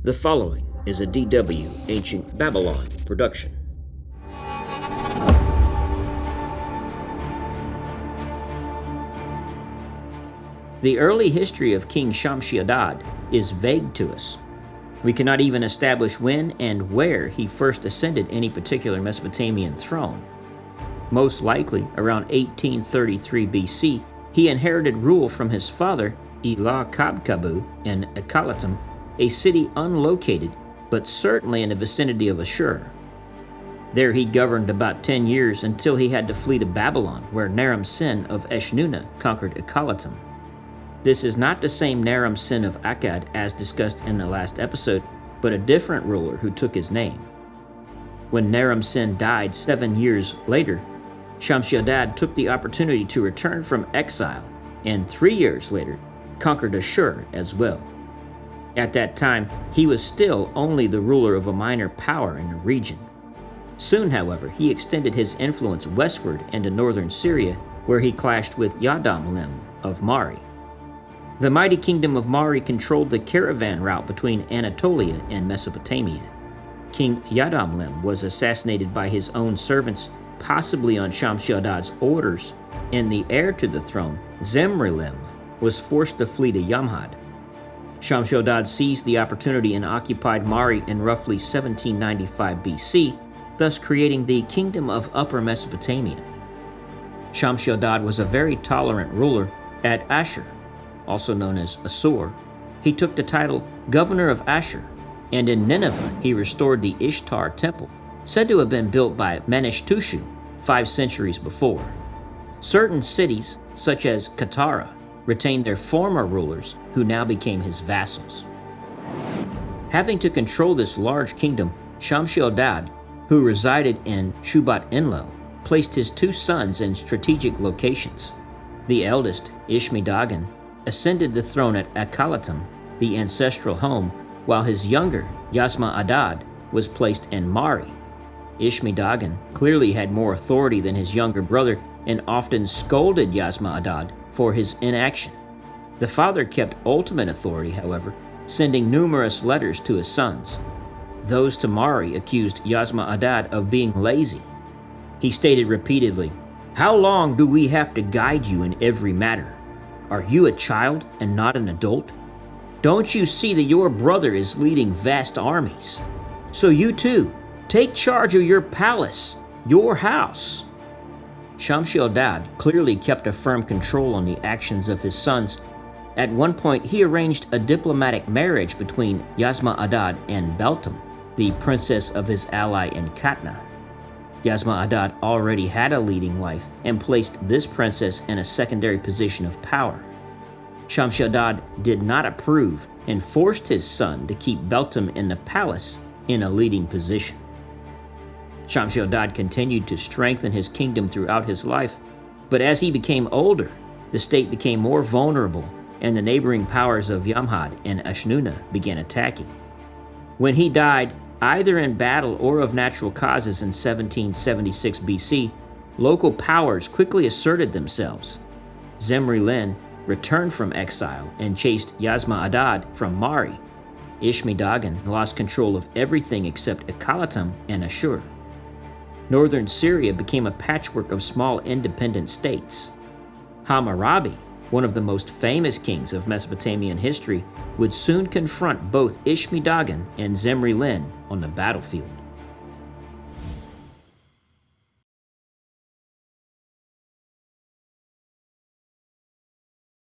The following is a DW Ancient Babylon production. The early history of King Shamshi-Adad is vague to us. We cannot even establish when and where he first ascended any particular Mesopotamian throne. Most likely, around 1833 BC, he inherited rule from his father, Elah-Kabkabu, in Ekalatum, a city unlocated, but certainly in the vicinity of Ashur. There he governed about 10 years until he had to flee to Babylon, where Naram-Sin of Eshnunna conquered Ekalatum. This is not the same Naram-Sin of Akkad as discussed in the last episode, but a different ruler who took his name. When Naram-Sin died 7 years later, Shamshi-Adad took the opportunity to return from exile, and 3 years later conquered Ashur as well. At that time, he was still only the ruler of a minor power in the region. Soon, however, he extended his influence westward into northern Syria, where he clashed with Yahdun-Lim of Mari. The mighty kingdom of Mari controlled the caravan route between Anatolia and Mesopotamia. King Yahdun-Lim was assassinated by his own servants, possibly on Shamshi-Adad's orders, and the heir to the throne, Zimri-Lim, was forced to flee to Yamhad. Shamshi-Adad seized the opportunity and occupied Mari in roughly 1795 BC, thus creating the Kingdom of Upper Mesopotamia. Shamshi-Adad was a very tolerant ruler. At Ashur, also known as Assur, he took the title Governor of Ashur, and in Nineveh he restored the Ishtar temple, said to have been built by Manishtushu 5 centuries before. Certain cities, such as Katara, retained their former rulers, who now became his vassals. Having to control this large kingdom, Shamshi-Adad, who resided in Shubat-Enlil, placed his 2 sons in strategic locations. The eldest, Ishmi-Dagan, ascended the throne at Ekalatum, the ancestral home, while his younger, Yasma-Adad, was placed in Mari. Ishmi-Dagan clearly had more authority than his younger brother and often scolded Yasma-Adad for his inaction. The father kept ultimate authority, however, sending numerous letters to his sons. Those to Mari accused Yasma-Adad of being lazy. He stated repeatedly, "How long do we have to guide you in every matter? Are you a child and not an adult? Don't you see that your brother is leading vast armies? So you too, take charge of your palace, your house." Shamshi-Adad clearly kept a firm control on the actions of his sons. At one point, he arranged a diplomatic marriage between Yasma-Adad and Beltum, the princess of his ally in Katna. Yasma-Adad already had a leading wife and placed this princess in a secondary position of power. Shamshi-Adad did not approve and forced his son to keep Beltum in the palace in a leading position. Shamshi-Adad continued to strengthen his kingdom throughout his life, but as he became older, the state became more vulnerable, and the neighboring powers of Yamhad and Eshnunna began attacking. When he died, either in battle or of natural causes in 1776 BC, local powers quickly asserted themselves. Zimri-Lim returned from exile and chased Yasma-Adad from Mari. Ishmi-Dagan lost control of everything except Ekalatum and Ashur. Northern Syria became a patchwork of small independent states. Hammurabi, one of the most famous kings of Mesopotamian history, would soon confront both Ishmi-Dagan and Zimri-Lim on the battlefield.